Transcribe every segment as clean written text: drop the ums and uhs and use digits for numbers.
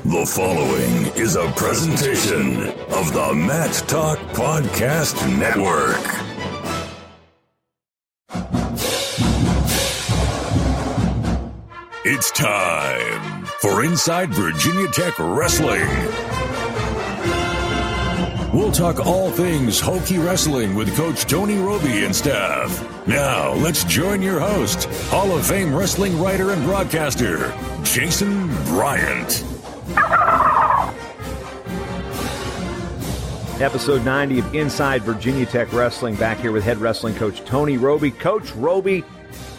The following is a presentation of the Matt Talk Podcast Network. It's time for Inside Virginia Tech Wrestling. We'll talk all things Hokie wrestling with Coach Tony Robie and staff. Now, let's join your host, Hall of Fame wrestling writer and broadcaster, Jason Bryant. Episode 90 of Inside Virginia Tech Wrestling, back here with head wrestling coach Tony Robie. Coach Robie,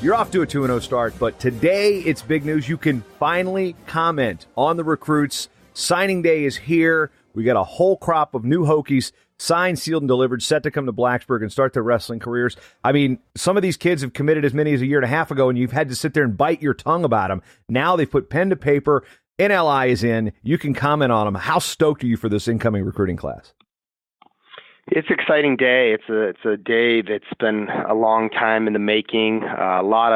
you're off to a 2-0 start, but today it's big news. You can finally comment on the recruits. Signing day is here. We got a whole crop of new Hokies signed, sealed, and delivered, set to come to Blacksburg and start their wrestling careers. I mean, some of these kids have committed as many as a year and a half ago, and you've had to sit there and bite your tongue about them. Now they've put pen to paper. NLI is in. You can comment on them. How stoked are you for this incoming recruiting class? It's an exciting day. It's a day that's been a long time in the making. A lot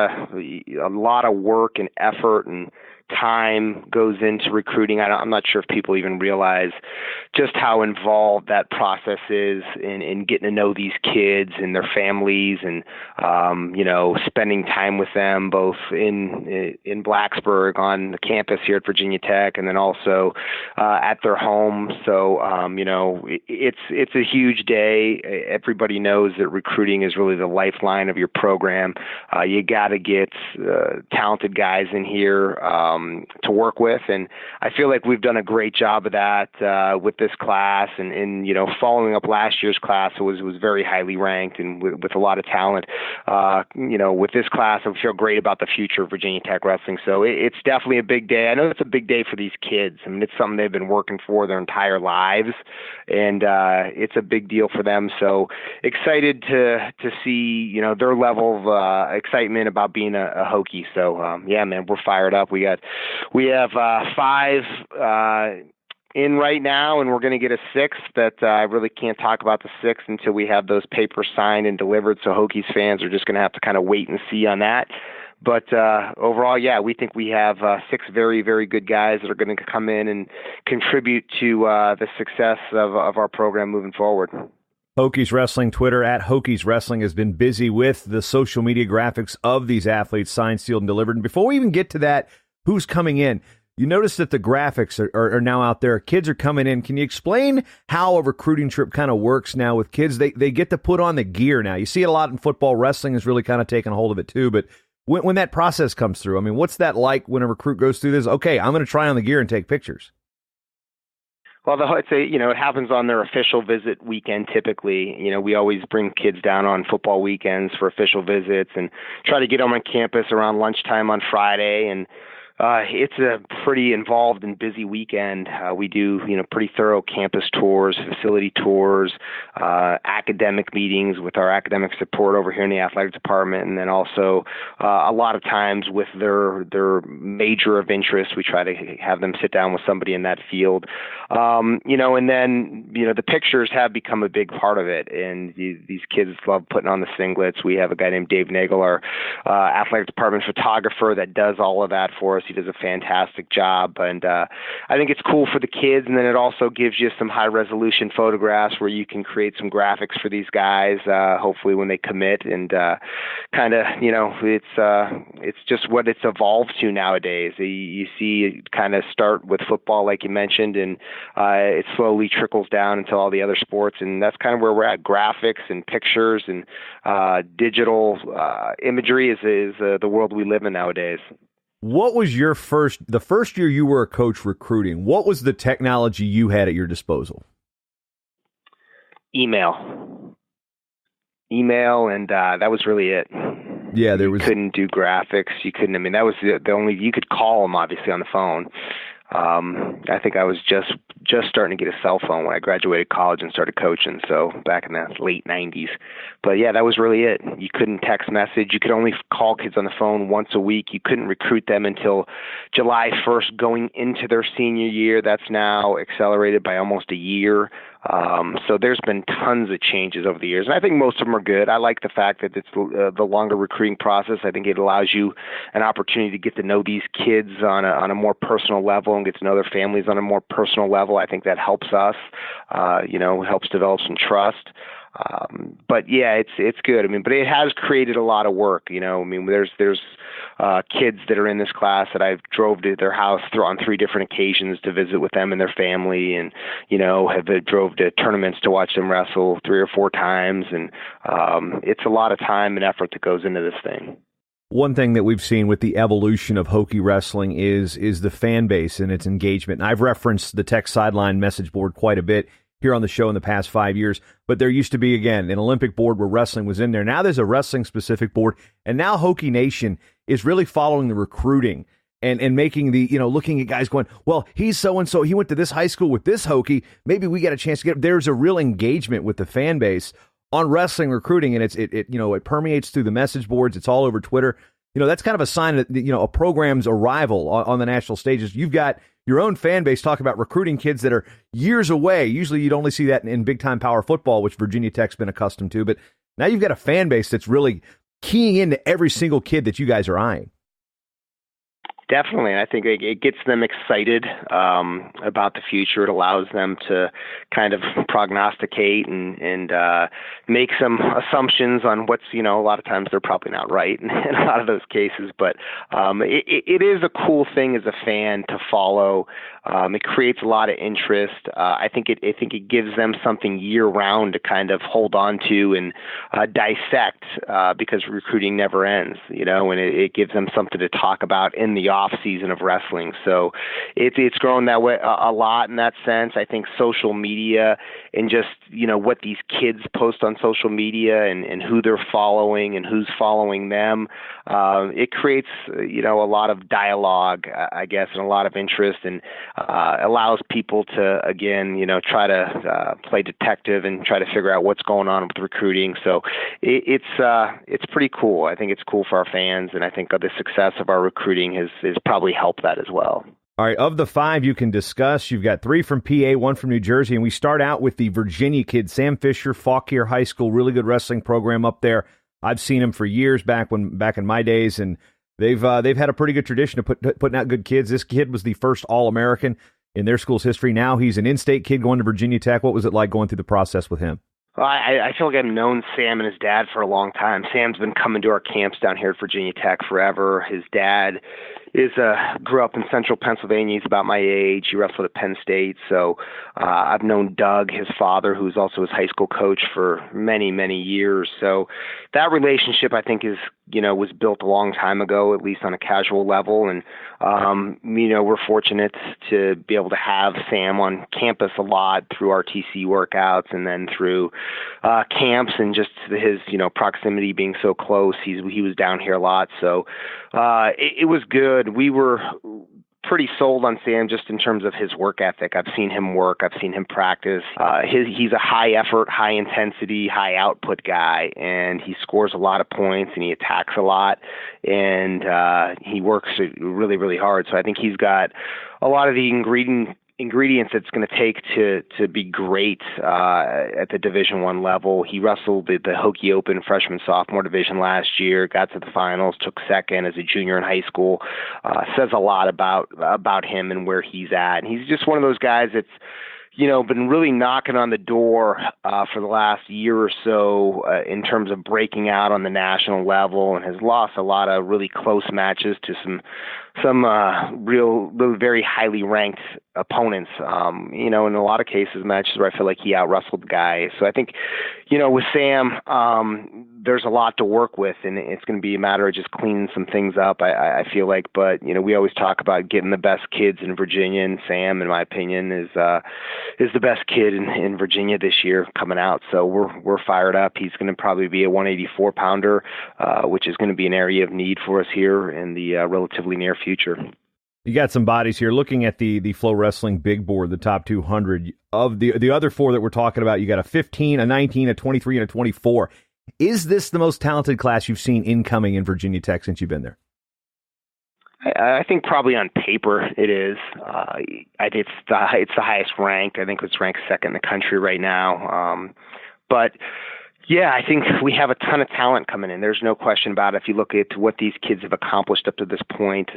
of work and effort and time goes into recruiting. I'm not sure if people even realize just how involved that process is in getting to know these kids and their families, and spending time with them both in Blacksburg on the campus here at Virginia Tech, and then also at their home. So it's a huge day. Everybody knows that recruiting is really the lifeline of your program. You got to get talented guys in here to work with, and I feel like we've done a great job of that with this class, and following up last year's class, it was very highly ranked and with a lot of talent. With this class, I feel great about the future of Virginia Tech wrestling. So it's definitely a big day. I know it's a big day for these kids. I mean, it's something they've been working for their entire lives, and it's a big deal for them. So excited to see their level of excitement about being a Hokie. So man, we're fired up. We have 5 in right now, and we're going to get a 6th that I really can't talk about the 6th until we have those papers signed and delivered. So Hokies fans are just going to have to kind of wait and see on that. But overall, we think we have 6 very, very good guys that are going to come in and contribute to the success of our program moving forward. Hokies Wrestling Twitter at Hokies Wrestling has been busy with the social media graphics of these athletes signed, sealed, and delivered. And before we even get to that, who's coming in? You notice that the graphics are now out there. Kids are coming in. Can you explain how a recruiting trip kind of works now with kids? They get to put on the gear now. You see it a lot in football. Wrestling is really kind of taking hold of it too. But when that process comes through, I mean, what's that like when a recruit goes through this? Okay, I'm going to try on the gear and take pictures. Well, I'd say, it happens on their official visit weekend typically. We always bring kids down on football weekends for official visits and try to get them on campus around lunchtime on Friday. And it's a pretty involved and busy weekend. We do, pretty thorough campus tours, facility tours, academic meetings with our academic support over here in the athletic department, and then also a lot of times with their major of interest, we try to have them sit down with somebody in that field. And then, the pictures have become a big part of it, and these kids love putting on the singlets. We have a guy named Dave Nagel, our athletic department photographer, that does all of that for us. He does a fantastic job, and I think it's cool for the kids, and then it also gives you some high-resolution photographs where you can create some graphics for these guys, hopefully when they commit, and it's just what it's evolved to nowadays. You see it kind of start with football, like you mentioned, and it slowly trickles down into all the other sports, and that's kind of where we're at. Graphics and pictures and digital imagery is the world we live in nowadays. What was the first year you were a coach recruiting? What was the technology you had at your disposal? Email, and that was really it. Yeah, you couldn't do graphics. You couldn't. I mean, that was the only. You could call them obviously on the phone. I think I was just just starting to get a cell phone when I graduated college and started coaching, so back in the late 90s. But yeah, that was really it. You couldn't text message. You could only call kids on the phone once a week. You couldn't recruit them until July 1st going into their senior year. That's now accelerated by almost a year. So there's been tons of changes over the years, and I think most of them are good. I like the fact that it's the longer recruiting process. I think it allows you an opportunity to get to know these kids on a more personal level and get to know their families on a more personal level. I think that helps us, helps develop some trust. But yeah, it's good. I mean, but it has created a lot of work. There's kids that are in this class that I've drove to their house on 3 different occasions to visit with them and their family, and have drove to tournaments to watch them wrestle 3 or 4 times, and it's a lot of time and effort that goes into this thing. One thing that we've seen with the evolution of Hokie wrestling is the fan base and its engagement. And I've referenced the Tech Sideline message board quite a bit here on the show in the past 5 years, but there used to be, again, an Olympic board where wrestling was in there. Now there's a wrestling-specific board, and now Hokie Nation is really following the recruiting and making looking at guys going, well, he's so-and-so, he went to this high school with this Hokie, maybe we get a chance to get him. There's a real engagement with the fan base on wrestling recruiting, and it permeates through the message boards. It's all over Twitter. That's kind of a sign that, a program's arrival on the national stages. You've got your own fan base talking about recruiting kids that are years away. Usually you'd only see that in big-time power football, which Virginia Tech's been accustomed to. But now you've got a fan base that's really keying into every single kid that you guys are eyeing. Definitely. I think it gets them excited about the future. It allows them to kind of prognosticate and make some assumptions on what's, a lot of times they're probably not right in a lot of those cases. But it is a cool thing as a fan to follow. It creates a lot of interest. I think it gives them something year round to kind of hold on to and dissect because recruiting never ends, and it gives them something to talk about in the off season of wrestling. So it's grown that way a lot in that sense. I think social media and just, what these kids post on social media and who they're following and who's following them, it creates, a lot of dialogue, I guess, and a lot of interest, and allows people to, again, try to play detective and try to figure out what's going on with recruiting. So it's pretty cool. I think it's cool for our fans, and I think the success of our recruiting has probably helped that as well. All right, of the 5 you can discuss, you've got 3 from PA, 1 from New Jersey, and we start out with the Virginia kid, Sam Fisher, Fauquier High School, really good wrestling program up there. I've seen him for years back in my days, and they've had a pretty good tradition of putting out good kids. This kid was the first All-American in their school's history. Now he's an in-state kid going to Virginia Tech. What was it like going through the process with him? Well, I feel like I've known Sam and his dad for a long time. Sam's been coming to our camps down here at Virginia Tech forever. His dad grew up in central Pennsylvania. He's about my age. He wrestled at Penn State. So I've known Doug, his father, who's also his high school coach for many, many years. So that relationship, I think, was built a long time ago, at least on a casual level. And, we're fortunate to be able to have Sam on campus a lot through RTC workouts and then through camps, and just his, proximity being so close. He was down here a lot. So it was good. We were pretty sold on Sam just in terms of his work ethic. I've seen him work. I've seen him practice. He's a high effort, high intensity, high output guy, and he scores a lot of points and he attacks a lot, and he works really, really hard. So I think he's got a lot of the ingredients it's going to take to be great at the Division I level. He wrestled the Hokie Open freshman sophomore division last year, got to the finals, took second as a junior in high school. Says a lot about him and where he's at. And he's just one of those guys that's been really knocking on the door for the last year or so in terms of breaking out on the national level, and has lost a lot of really close matches to some real very highly ranked opponents. In a lot of cases, matches where I feel like he out-wrestled the guy. So I think, with Sam, there's a lot to work with, and it's going to be a matter of just cleaning some things up, I feel like. But, we always talk about getting the best kids in Virginia, and Sam, in my opinion, is the best kid in Virginia this year coming out. So we're fired up. He's going to probably be a 184-pounder, which is going to be an area of need for us here in the relatively near future. You got some bodies here. Looking at the Flow Wrestling big board, the top 200 of the other four that we're talking about, you got a 15, a 19, a 23, and a 24. Is this the most talented class you've seen incoming in Virginia Tech since you've been there? I think probably on paper it is. I think it's the highest ranked. I think it's ranked second in the country right now. But yeah, I think we have a ton of talent coming in. There's no question about it. If you look at what these kids have accomplished up to this point,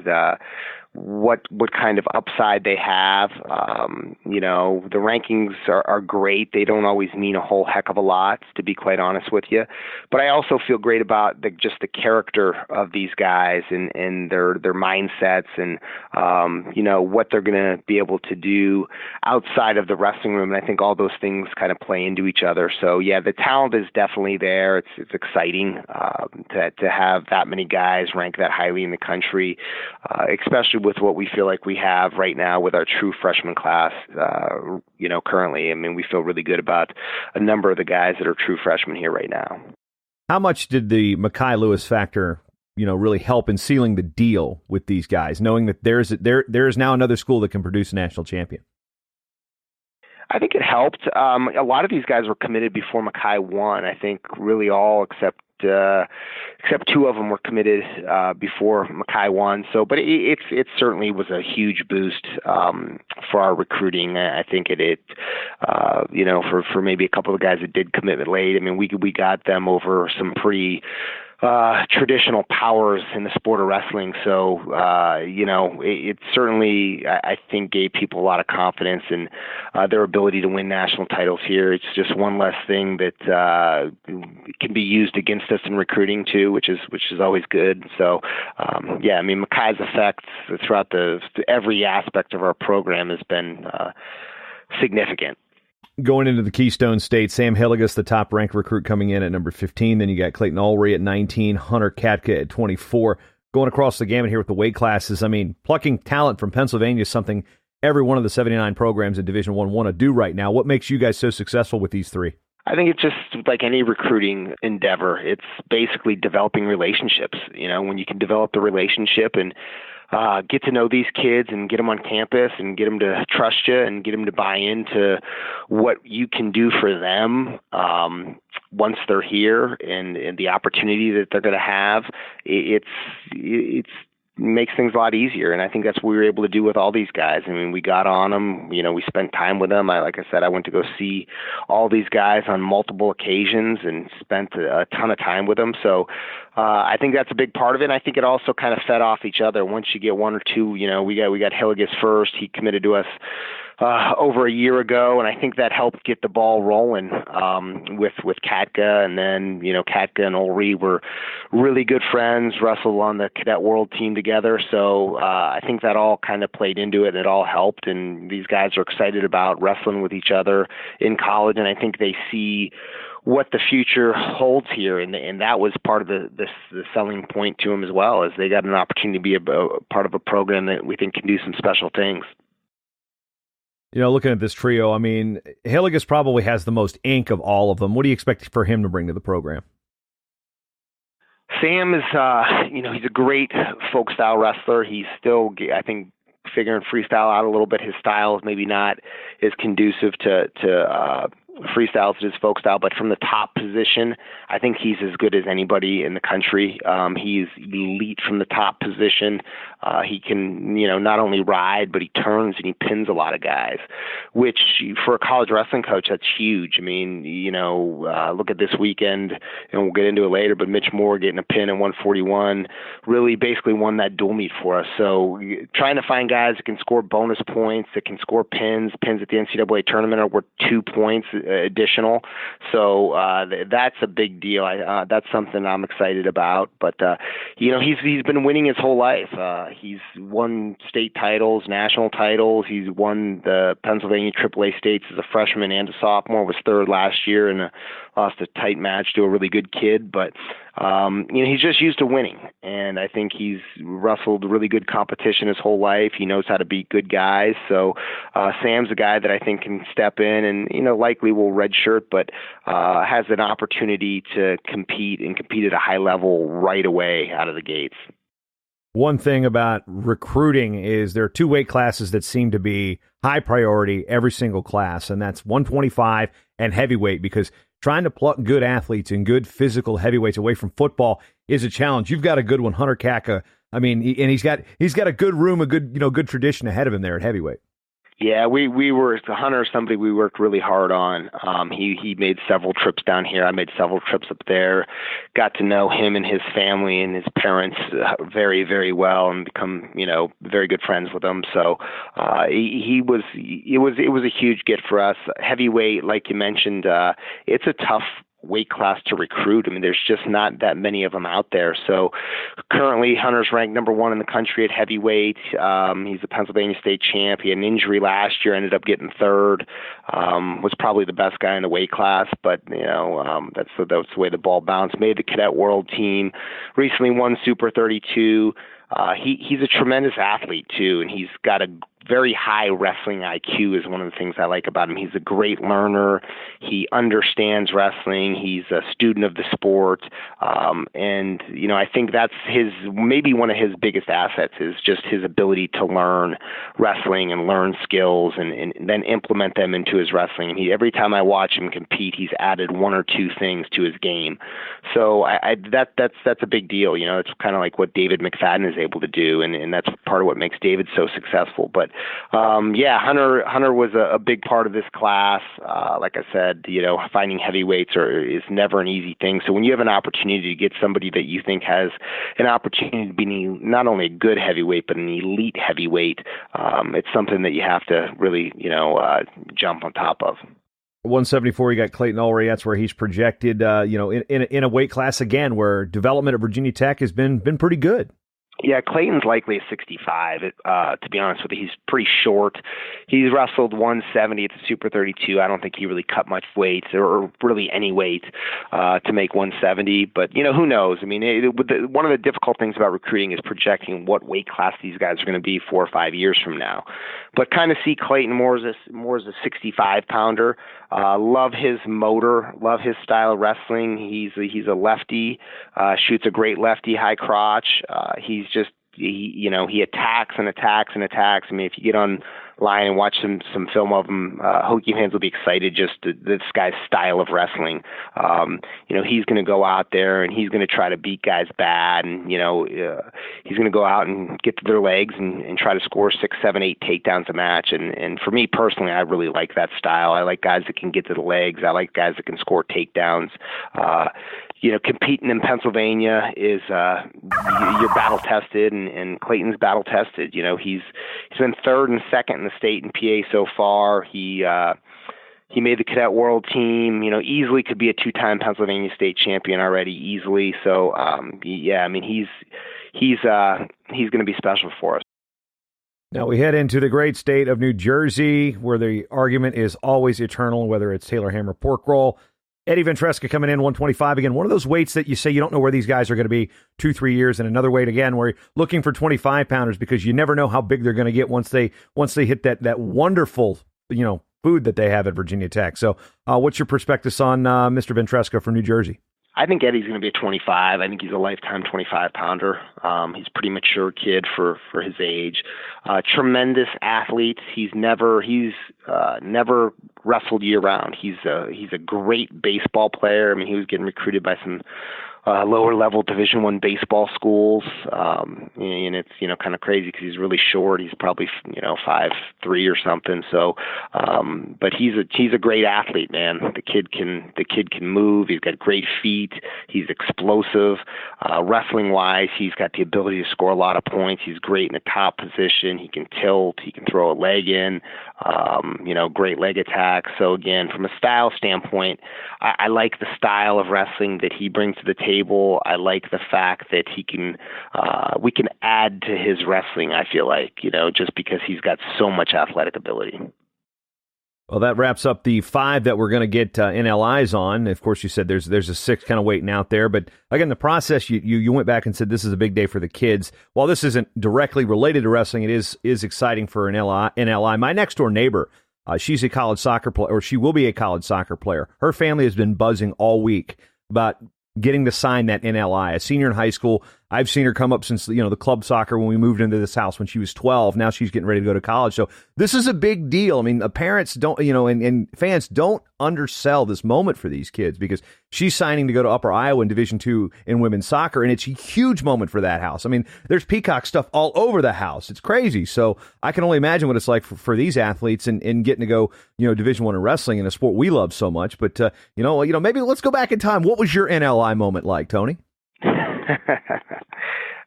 what kind of upside they have, the rankings are great. They don't always mean a whole heck of a lot, to be quite honest with you. But I also feel great about just the character of these guys and their mindsets and what they're going to be able to do outside of the wrestling room. And I think all those things kind of play into each other. So yeah, the talent is definitely there. It's exciting to have that many guys ranked that highly in the country, especially with what we feel like we have right now with our true freshman class, currently. I mean, we feel really good about a number of the guys that are true freshmen here right now. How much did the Mekhi Lewis factor, really help in sealing the deal with these guys, knowing that there is now another school that can produce a national champion? I think it helped. A lot of these guys were committed before Mekhi won. I think really all except two of them were committed before Mekhi won. So, but it certainly was a huge boost for our recruiting. I think it for maybe a couple of guys that did commitment late. I mean, we got them over some pretty traditional powers in the sport of wrestling. So, it certainly, I think, gave people a lot of confidence in their ability to win national titles here. It's just one less thing that can be used against us in recruiting too, which is always good. So, Mekhi's effect throughout every aspect of our program has been significant. Going into the Keystone State, Sam Hilligus, the top-ranked recruit, coming in at number 15. Then you got Clayton Ulrey at 19, Hunter Katka at 24. Going across the gamut here with the weight classes, I mean, plucking talent from Pennsylvania is something every one of the 79 programs in Division I want to do right now. What makes you guys so successful with these three? I think it's just like any recruiting endeavor. It's basically developing relationships. When you can develop the relationship and get to know these kids and get them on campus and get them to trust you and get them to buy into what you can do for them once they're here and the opportunity that they're going to have, it makes things a lot easier. And I think that's what we were able to do with all these guys. I mean, we got on them, we spent time with them. Like I said, I went to go see all these guys on multiple occasions and spent a ton of time with them. So I think that's a big part of it. And I think it also kind of fed off each other. Once you get one or two, we got Hilligus first. He committed to us over a year ago, and I think that helped get the ball rolling with Katka. And then, Katka and Ulrey were really good friends, wrestled on the Cadet World team together. So I think that all kind of played into it, and it all helped. And these guys are excited about wrestling with each other in college, and I think they see what the future holds here. And that was part of the selling point to them as well, as they got an opportunity to be a part of a program that we think can do some special things. Looking at this trio, I mean, Hilligus probably has the most ink of all of them. What do you expect for him to bring to the program? Sam is, he's a great folk style wrestler. He's still, I think, figuring freestyle out a little bit. His style is maybe not as conducive to freestyle as his folk style, but from the top position, I think he's as good as anybody in the country. He's elite from the top position. He can, not only ride, but he turns and he pins a lot of guys, which for a college wrestling coach, that's huge. I mean, look at this weekend, and we'll get into it later, but Mitch Moore getting a pin at 141 really basically won that dual meet for us. So trying to find guys that can score bonus points, that can score pins at the NCAA tournament are worth 2 points additional. So that's a big deal. That's something I'm excited about. But he's been winning his whole life. He's won state titles, national titles. He's won the Pennsylvania AAA states as a freshman and a sophomore. Was third last year and lost a tight match to a really good kid. But he's just used to winning, and I think he's wrestled really good competition his whole life. He knows how to beat good guys. So Sam's a guy that I think can step in and likely will redshirt, but has an opportunity to compete at a high level right away out of the gates. one thing about recruiting is there are two weight classes that seem to be high priority every single class, and that's 125 and heavyweight, because trying to pluck good athletes and good physical heavyweights away from football is a challenge. You've got a good one, Hunter Kaka. I mean, and he's got a good room, a good tradition ahead of him there at heavyweight. Yeah, we were Hunter, somebody we worked really hard on. He made several trips down here. I made several trips up there. Got to know him and his family and his parents very, very well, and become very good friends with them. So it was a huge get for us. Heavyweight, like you mentioned, it's a tough weight class to recruit. I mean, there's just not that many of them out there. So currently Hunter's ranked number 1 in the country at heavyweight. He's a Pennsylvania state champ. He had an injury last year, ended up getting 3rd, was probably the best guy in the weight class, but that's the way the ball bounced. Made the cadet world team, recently won Super 32. He's a tremendous athlete too, and he's got a very high wrestling IQ is one of the things I like about him. He's a great learner. He understands wrestling. He's a student of the sport. And I think that's maybe one of his biggest assets is just his ability to learn wrestling and learn skills and then implement them into his wrestling. Every time I watch him compete, he's added 1 or 2 things to his game. So that's a big deal. It's kind of like what David McFadden is able to do, and that's part of what makes David so successful. But Hunter was a big part of this class. Like I said, finding heavyweights is never an easy thing. So when you have an opportunity to get somebody that you think has an opportunity to be not only a good heavyweight but an elite heavyweight, it's something that you have to really jump on top of. 174, you got Clayton Ulrey. That's where he's projected. In a weight class again where development at Virginia Tech has been pretty good. Yeah, Clayton's likely a 65, to be honest with you. He's pretty short. He's wrestled 170 at the Super 32. I don't think he really cut much weight or really any weight to make 170. But, who knows? I mean, one of the difficult things about recruiting is projecting what weight class these guys are going to be 4 or 5 years from now. But kind of see Clayton more as a 65-pounder. Love his motor, love his style of wrestling. He's a lefty, shoots a great lefty high crotch. He attacks and attacks and attacks. I mean, if you get online and watch some film of him, Hokie fans will be excited this guy's style of wrestling. He's going to go out there and he's going to try to beat guys bad, and he's going to go out and get to their legs and try to score 6, 7, 8 takedowns a match. And for me personally, I really like that style. I like guys that can get to the legs. I like guys that can score takedowns. Competing in Pennsylvania is you're battle tested, and Clayton's battle tested. He's been 3rd and 2nd in the state in PA so far. He made the cadet world team. Easily could be a 2-time Pennsylvania state champion already, easily. So he's going to be special for us. Now we head into the great state of New Jersey, where the argument is always eternal, whether it's Taylor Hammer pork roll. Eddie Ventresca coming in 125 again. One of those weights that you say you don't know where these guys are going to be 2-3 years, and another weight again where you're looking for 25-pounders because you never know how big they're going to get once they hit that wonderful food that they have at Virginia Tech. So what's your perspectives on Mr. Ventresca from New Jersey? I think Eddie's going to be a 25. I think he's a lifetime 25-pounder. He's a pretty mature kid for his age. Tremendous athlete. He's never wrestled year-round. He's a great baseball player. I mean, he was getting recruited by some lower level Division I baseball schools, and it's kind of crazy because he's really short. He's probably 5'3" or something. So, but he's a great athlete, man. The kid can move. He's got great feet. He's explosive. Wrestling wise, he's got the ability to score a lot of points. He's great in the top position. He can tilt. He can throw a leg in. Great leg attack. So again, from a style standpoint, I like the style of wrestling that he brings to the table. I like the fact that we can add to his wrestling, I feel like, just because he's got so much athletic ability. Well, that wraps up the 5 that we're going to get NLIs on. Of course, you said there's a 6 kind of waiting out there. But again, the process, you went back and said this is a big day for the kids. While this isn't directly related to wrestling, it is exciting for an NLI. My next door neighbor, she's a college soccer player, or she will be a college soccer player. Her family has been buzzing all week about getting to sign that NLI. A senior in high school, I've seen her come up since, the club soccer when we moved into this house when she was 12. Now she's getting ready to go to college. So this is a big deal. I mean, the parents don't, and fans don't undersell this moment for these kids because she's signing to go to Upper Iowa in Division II in women's soccer, and it's a huge moment for that house. I mean, there's Peacock stuff all over the house. It's crazy. So I can only imagine what it's like for these athletes and getting to go, Division I in wrestling in a sport we love so much. But, maybe let's go back in time. What was your NLI moment like, Tony?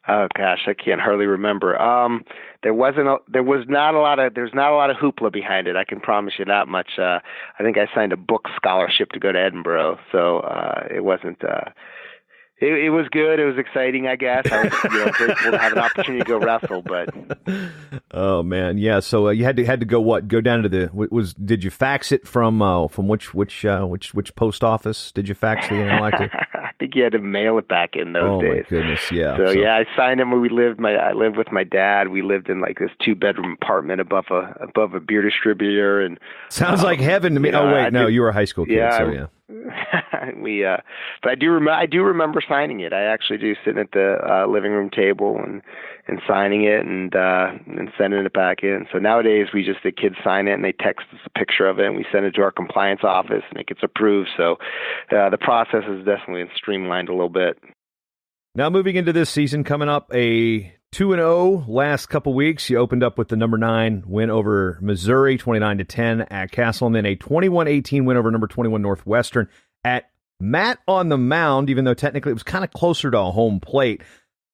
Oh gosh, I can't hardly remember. There's not a lot of hoopla behind it. I can promise you that much. I think I signed a book scholarship to go to Edinburgh, so it wasn't. It was good. It was exciting, I guess. I was grateful to have an opportunity to go wrestle, but. Oh man, yeah. So you had to go what? Go down to did you fax it from which post office did you fax the NLI to? I think you had to mail it back in those days. Oh my goodness, yeah. So yeah, I signed him where I lived with my dad. We lived in like this 2-bedroom apartment above a beer distributor, and sounds like heaven to me. You were a high school kid, so yeah. But I do remember signing it. I actually do, sitting at the living room table and signing it and sending it back in. So nowadays the kids sign it and they text us a picture of it and we send it to our compliance office and it gets approved. So the process is definitely streamlined a little bit. Now moving into this season, coming up a 2-0 last couple weeks. You opened up with the number 9 win over Missouri, 29-10 at Castle, and then a 21-18 win over number 21 Northwestern at Matt on the Mound, even though technically it was kind of closer to a home plate.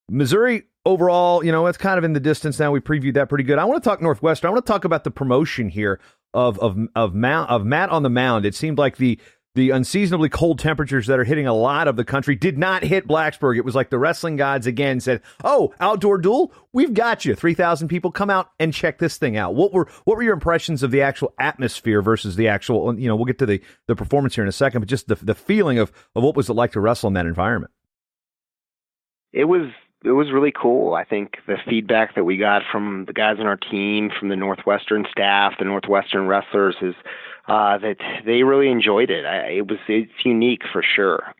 Missouri overall, it's kind of in the distance now. We previewed that pretty good. I want to talk Northwestern. I want to talk about the promotion here of Matt on the Mound. It seemed like the unseasonably cold temperatures that are hitting a lot of the country did not hit Blacksburg. It was like the wrestling gods again said, "Oh, outdoor duel, we've got you. 3,000 people, come out and check this thing out." What were your impressions of the actual atmosphere versus the actual? We'll get to the performance here in a second, but just the feeling of what was it like to wrestle in that environment? It was really cool. I think the feedback that we got from the guys on our team, from the Northwestern staff, the Northwestern wrestlers, is that they really enjoyed it. It's unique for sure.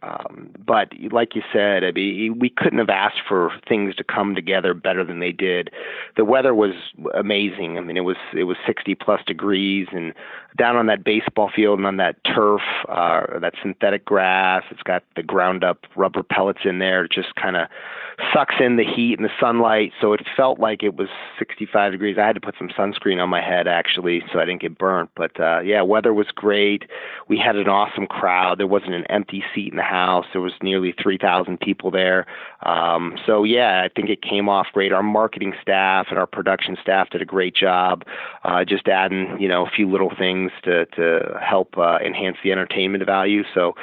But like you said, we couldn't have asked for things to come together better than they did. The weather was amazing. I mean, it was 60 plus degrees, and down on that baseball field and on that turf, that synthetic grass, it's got the ground up rubber pellets in there. It just kind of sucks in the heat and the sunlight. So it felt like it was 65 degrees. I had to put some sunscreen on my head actually, so I didn't get burnt. But weather was great. We had an awesome crowd. There wasn't an empty seat in the house. There was nearly 3,000 people there. I think it came off great. Our marketing staff and our production staff did a great job, just adding, a few little things to help enhance the entertainment value. So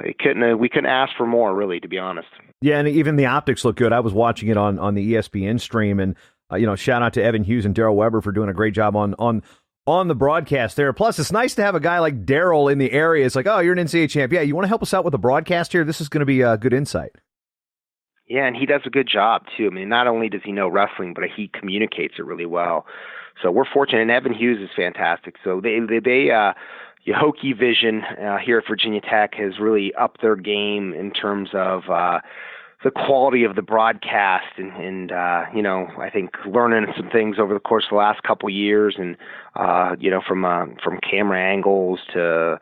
we couldn't ask for more, really, to be honest. Yeah, and even the optics look good. I was watching it on the ESPN stream, and shout out to Evan Hughes and Daryl Weber for doing a great job on the broadcast there. Plus, it's nice to have a guy like Daryl in the area. It's like, oh, you're an NCAA champ. Yeah, you want to help us out with the broadcast here? This is going to be a good insight. Yeah, and he does a good job, too. I mean, not only does he know wrestling, but he communicates it really well. So we're fortunate, and Evan Hughes is fantastic. So your Hokie vision here at Virginia Tech has really upped their game in terms of the quality of the broadcast, and I think learning some things over the course of the last couple of years, and from camera angles to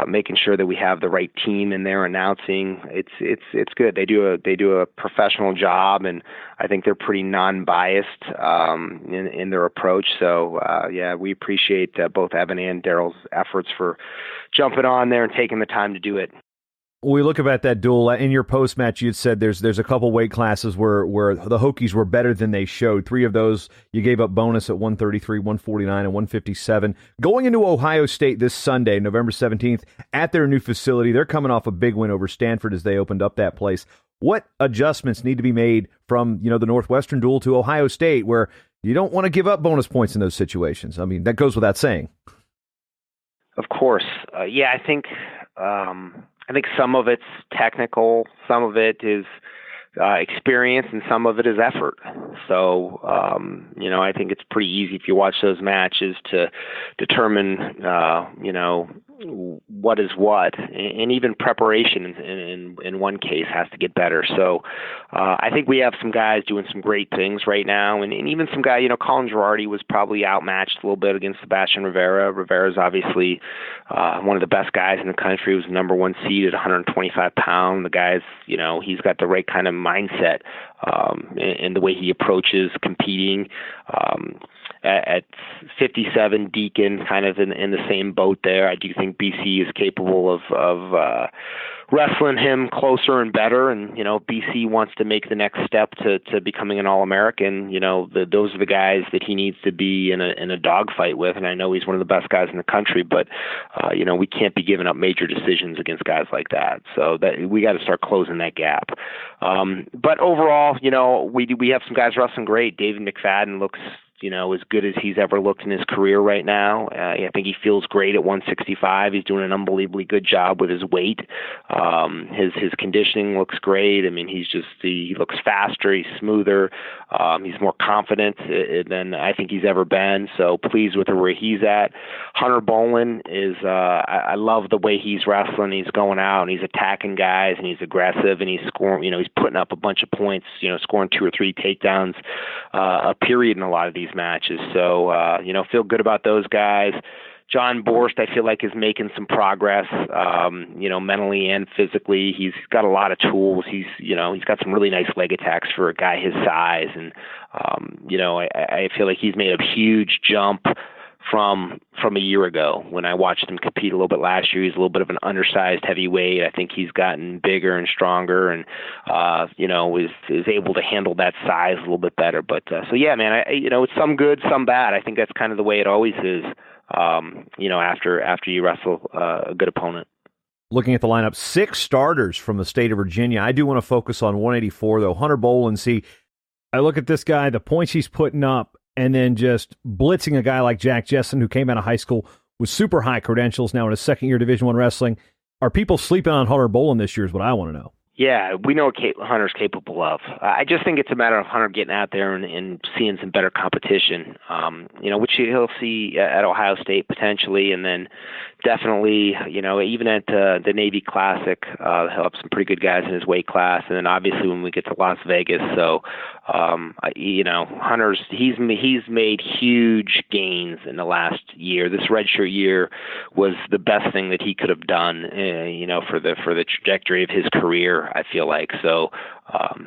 making sure that we have the right team in there announcing. It's good. They do a professional job, and I think they're pretty non-biased in their approach. So we appreciate both Evan and Daryl's efforts for jumping on there and taking the time to do it. We look about that duel. In your post-match, you had said there's a couple weight classes where the Hokies were better than they showed. 3 of those, you gave up bonus at 133, 149, and 157. Going into Ohio State this Sunday, November 17th, at their new facility, they're coming off a big win over Stanford as they opened up that place. What adjustments need to be made from the Northwestern duel to Ohio State, where you don't want to give up bonus points in those situations? I mean, that goes without saying. Of course. I think some of it's technical. Some of it is experience, and some of it is effort. So, I think it's pretty easy if you watch those matches to determine, what is what, and even preparation in one case has to get better. So, I think we have some guys doing some great things right now, and even some guy, Colin Girardi was probably outmatched a little bit against Sebastian Rivera. Rivera's obviously one of the best guys in the country. He was the number one seed at 125 pounds. The guy's, he's got the right kind of mindset and the way he approaches competing. At 57, Deacon kind of in the same boat there. I do think BC is capable of wrestling him closer and better, and BC wants to make the next step to becoming an All-American. Those are the guys that he needs to be in a dogfight with, and I know he's one of the best guys in the country, but we can't be giving up major decisions against guys like that. So that we got to start closing that gap. But overall, we have some guys wrestling great. David McFadden looks as good as he's ever looked in his career right now. I think he feels great at 165. He's doing an unbelievably good job with his weight. His conditioning looks great. I mean, he looks faster. He's smoother. He's more confident than I think he's ever been. So pleased with where he's at. Hunter Boland is, I love the way he's wrestling. He's going out and he's attacking guys and he's aggressive and he's scoring, he's putting up a bunch of points, scoring 2 or 3 takedowns a period in a lot of these matches. So, feel good about those guys. John Borst, I feel like, is making some progress, mentally and physically. He's got a lot of tools. He's got some really nice leg attacks for a guy his size. And, I feel like he's made a huge jump from a year ago when I watched him compete a little bit last year. He's a little bit of an undersized heavyweight. I think he's gotten bigger and stronger and, is able to handle that size a little bit better. But, man, it's some good, some bad. I think that's kind of the way it always is, after you wrestle a good opponent. Looking at the lineup, 6 starters from the state of Virginia. I do want to focus on 184, though. Hunter Boland, I look at this guy, the points he's putting up, and then just blitzing a guy like Jack Jessen, who came out of high school with super high credentials, now in his second-year Division I wrestling. Are people sleeping on Hunter Boland this year is what I want to know. Yeah, we know what Hunter's capable of. I just think it's a matter of Hunter getting out there and seeing some better competition, which he'll see at Ohio State potentially, and then definitely, even at the Navy Classic, he'll have some pretty good guys in his weight class, and then obviously when we get to Las Vegas. So, Hunter's he's made huge gains in the last year. This redshirt year was the best thing that he could have done, for the trajectory of his career. I feel like so.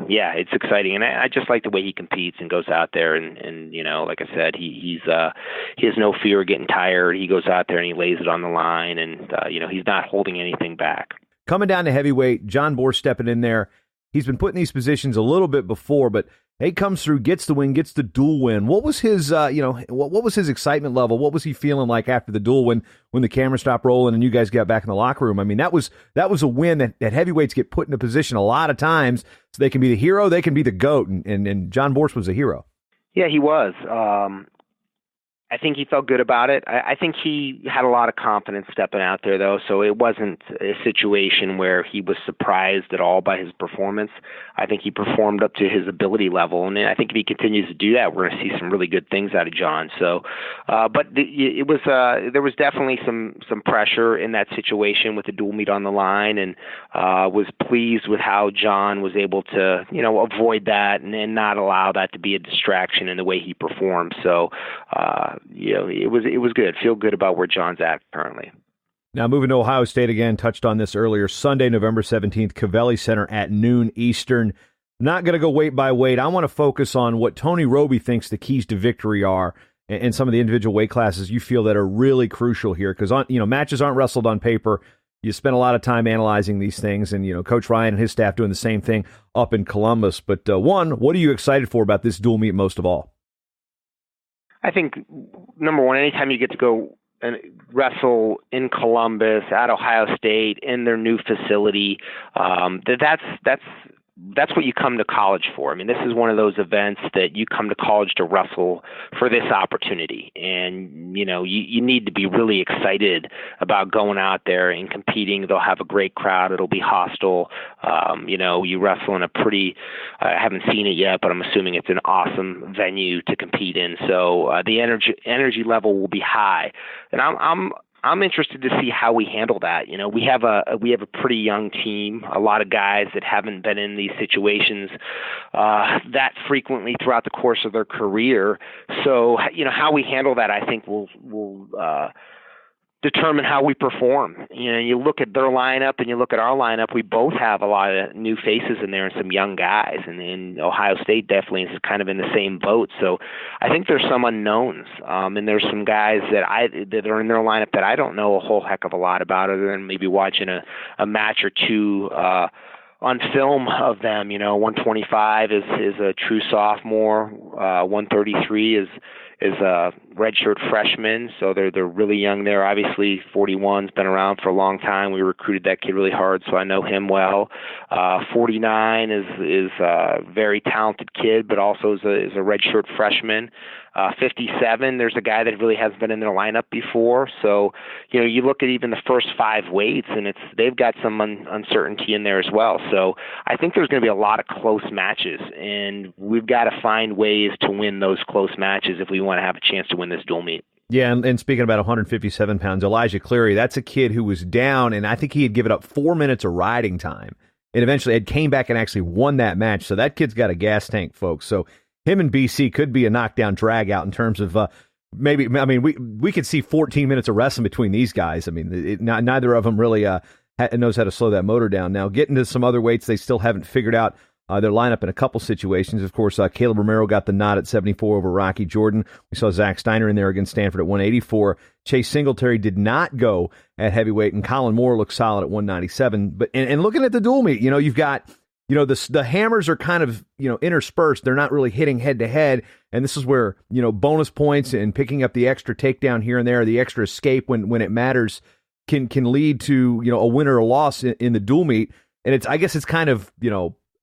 It's exciting, and I just like the way he competes and goes out there and like I said, he has no fear of getting tired. He goes out there and he lays it on the line, and he's not holding anything back. Coming down to heavyweight, John Borst stepping in there. He's been put in these positions a little bit before, but he comes through, gets the win, gets the dual win. What was his, what was his excitement level? What was he feeling like after the dual win when the camera stopped rolling and you guys got back in the locker room? I mean, that was a win that heavyweights get put in a position a lot of times so they can be the hero, they can be the GOAT, and John Borst was a hero. Yeah, he was. I think he felt good about it. I think he had a lot of confidence stepping out there, though, so it wasn't a situation where he was surprised at all by his performance. I think he performed up to his ability level, and I think if he continues to do that, we're going to see some really good things out of John. So, there was definitely some pressure in that situation with the dual meet on the line, and was pleased with how John was able to, avoid that and not allow that to be a distraction in the way he performed. So, it was good. Feel good about where John's at currently. Now moving to Ohio State again, touched on this earlier, Sunday, November 17th, Covelli Center at noon Eastern. Not going to go weight by weight. I want to focus on what Tony Robie thinks the keys to victory are and some of the individual weight classes you feel that are really crucial here, because matches aren't wrestled on paper. You spend a lot of time analyzing these things, and Coach Ryan and his staff doing the same thing up in Columbus. But what are you excited for about this dual meet most of all? I think, number one, anytime you get to go and wrestle in Columbus, at Ohio State, in their new facility, that's that's what you come to college for. I mean, this is one of those events that you come to college to wrestle for this opportunity. And, you need to be really excited about going out there and competing. They'll have a great crowd. It'll be hostile. You wrestle in a pretty, I haven't seen it yet, but I'm assuming it's an awesome venue to compete in. So the energy level will be high. And I'm interested to see how we handle that. We have a pretty young team, a lot of guys that haven't been in these situations that frequently throughout the course of their career. So, how we handle that, I think will determine how we perform. You look at their lineup and you look at our lineup, we both have a lot of new faces in there and some young guys, and Ohio State definitely is kind of in the same boat. So I think there's some unknowns, and there's some guys that are in their lineup that I don't know a whole heck of a lot about, other than maybe watching a match or two on film of them. 125 is a true sophomore, 133 is a redshirt freshman, so they're really young there. Obviously, 41's been around for a long time. We recruited that kid really hard, so I know him well. 49 is a very talented kid, but also is a redshirt freshman. 57, there's a guy that really hasn't been in their lineup before. So, you look at even the first 5 weights, and they've got some uncertainty in there as well. So I think there's going to be a lot of close matches, and we've got to find ways to win those close matches if we want to have a chance to win this dual meet. Yeah, and speaking about 157 pounds, Elijah Cleary, that's a kid who was down, and I think he had given up 4 minutes of riding time, and eventually had came back and actually won that match. So that kid's got a gas tank, folks. So him and BC could be a knockdown drag out in terms of we could see 14 minutes of wrestling between these guys. I mean, neither of them really knows how to slow that motor down. Now, getting to some other weights, they still haven't figured out their lineup in a couple situations. Of course, Caleb Romero got the nod at 74 over Rocky Jordan. We saw Zach Steiner in there against Stanford at 184. Chase Singletary did not go at heavyweight, and Colin Moore looked solid at 197. But and looking at the dual meet, you've got the hammers are kind of, interspersed. They're not really hitting head to head. And this is where, bonus points and picking up the extra takedown here and there, the extra escape when it matters can lead to, a win or a loss in the dual meet. And I guess it's kind of,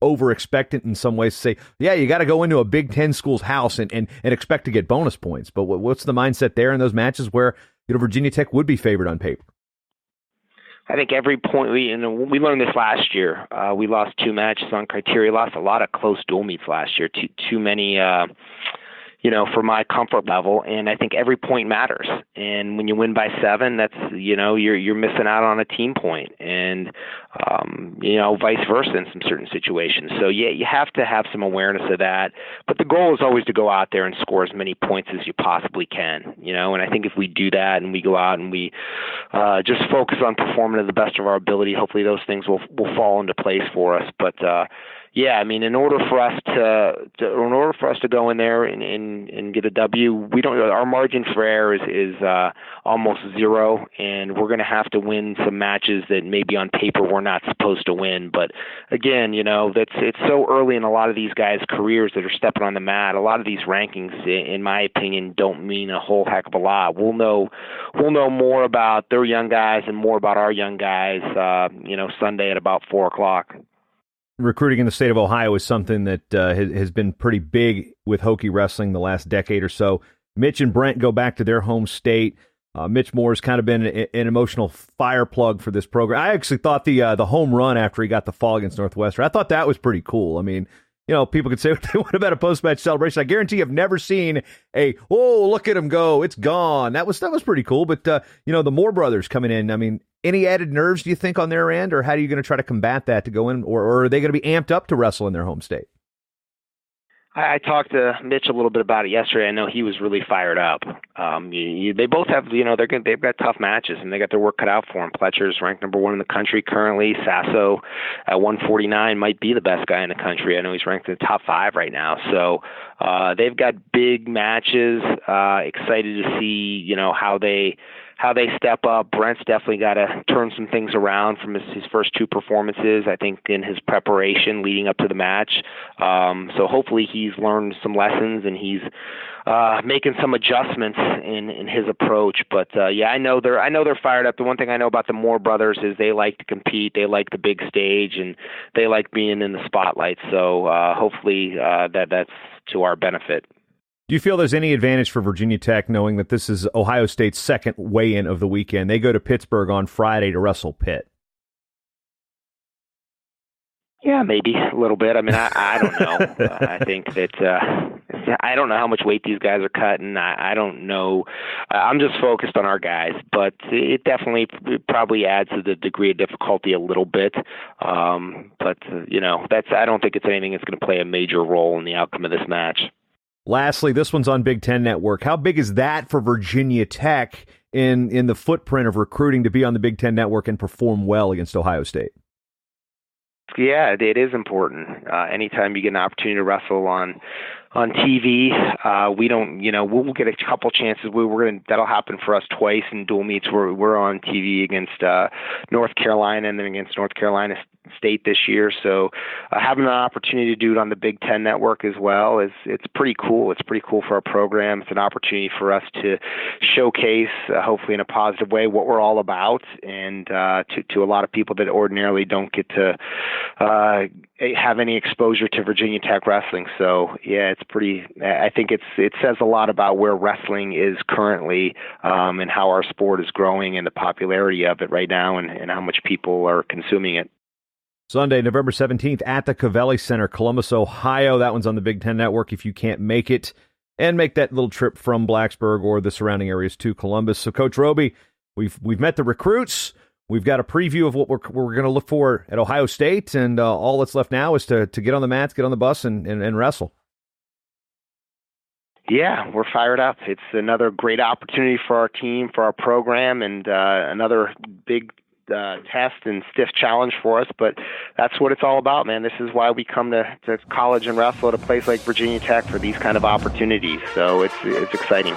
over expectant in some ways to say, yeah, you got to go into a Big Ten school's house and expect to get bonus points. But what's the mindset there in those matches where, Virginia Tech would be favored on paper? I think every point we learned this last year. We lost 2 matches on criteria. Lost a lot of close dual meets last year. Too many, for my comfort level. And I think every point matters. And when you win by 7, that's you're missing out on a team point. And vice versa in some certain situations. So yeah, you have to have some awareness of that. But the goal is always to go out there and score as many points as you possibly can. And I think if we do that and we go out and we just focus on performing to the best of our ability, hopefully those things will fall into place for us. But yeah, I mean, in order for us to go in there and get a W, our margin for error is almost 0, and we're going to have to win some matches that maybe on paper we're not supposed to win. But again, it's so early in a lot of these guys' careers that are stepping on the mat. A lot of these rankings, in my opinion, don't mean a whole heck of a lot. We'll know more about their young guys and more about our young guys, Sunday at about 4:00. Recruiting in the state of Ohio is something that has been pretty big with Hokie wrestling the last decade or so. Mitch and Brent go back to their home state. Mitch Moore's kind of been an emotional fire plug for this program. I actually thought the home run after he got the fall against Northwestern, I thought that was pretty cool. I mean, people could say what they want about a post-match celebration. I guarantee I've never seen look at him go, it's gone. That was pretty cool. But, the Moore brothers coming in, I mean, any added nerves, do you think, on their end? Or how are you going to try to combat that to go in? Or are they going to be amped up to wrestle in their home state? I talked to Mitch a little bit about it yesterday. I know he was really fired up. They both have, they've got tough matches and they got their work cut out for them. Pletcher's ranked number 1 in the country currently. Sasso at 149 might be the best guy in the country. I know he's ranked in the top 5 right now. So they've got big matches. Excited to see, how how they step up. Brent's definitely got to turn some things around from his first two performances, I think, in his preparation leading up to the match. So hopefully he's learned some lessons and he's making some adjustments in his approach. But yeah, I know they're fired up. The one thing I know about the Moore brothers is they like to compete, they like the big stage, and they like being in the spotlight. So hopefully that's to our benefit. Do you feel there's any advantage for Virginia Tech knowing that this is Ohio State's second weigh-in of the weekend? They go to Pittsburgh on Friday to wrestle Pitt. Yeah, maybe a little bit. I mean, I don't know. I think that I don't know how much weight these guys are cutting. I don't know. I'm just focused on our guys, but it definitely probably adds to the degree of difficulty a little bit. But I don't think it's anything that's going to play a major role in the outcome of this match. Lastly, this one's on Big Ten Network. How big is that for Virginia Tech in the footprint of recruiting to be on the Big Ten Network and perform well against Ohio State? Yeah, it is important. Anytime you get an opportunity to wrestle on TV, we don't, we'll get a couple chances. That'll happen for us twice in dual meets where we're on TV against North Carolina and then against North Carolina State this year. So having an opportunity to do it on the Big Ten Network as well it's pretty cool. It's pretty cool for our program. It's an opportunity for us to showcase, hopefully in a positive way, what we're all about, and to a lot of people that ordinarily don't get to have any exposure to Virginia Tech wrestling. So yeah, it's pretty. I think it says a lot about where wrestling is currently, and how our sport is growing and the popularity of it right now, and how much people are consuming it. Sunday, November 17th at the Covelli Center, Columbus, Ohio. That one's on the Big Ten Network if you can't make it, and make that little trip from Blacksburg or the surrounding areas to Columbus. So, Coach Robie, we've met the recruits. We've got a preview of what we're going to look for at Ohio State, and all that's left now is to get on the mats, get on the bus, and wrestle. Yeah, we're fired up. It's another great opportunity for our team, for our program, and another big test and stiff challenge for us, but that's what it's all about, man. This is why we come to college and wrestle at a place like Virginia Tech for these kind of opportunities. So it's exciting.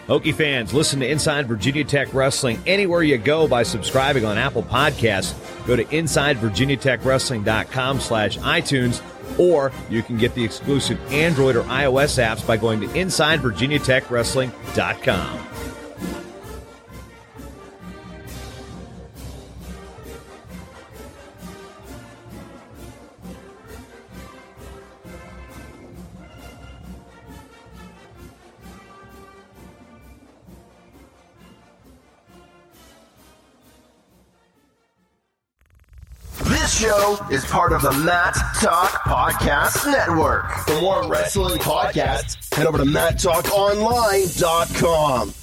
Hokie fans, listen to Inside Virginia Tech Wrestling anywhere you go by subscribing on Apple Podcasts. Go to InsideVirginiaTechWrestling.com/iTunes, or you can get the exclusive Android or iOS apps by going to InsideVirginiaTechWrestling.com. This show is part of the Mat Talk Podcast Network. For more wrestling podcasts, head over to MatTalkOnline.com.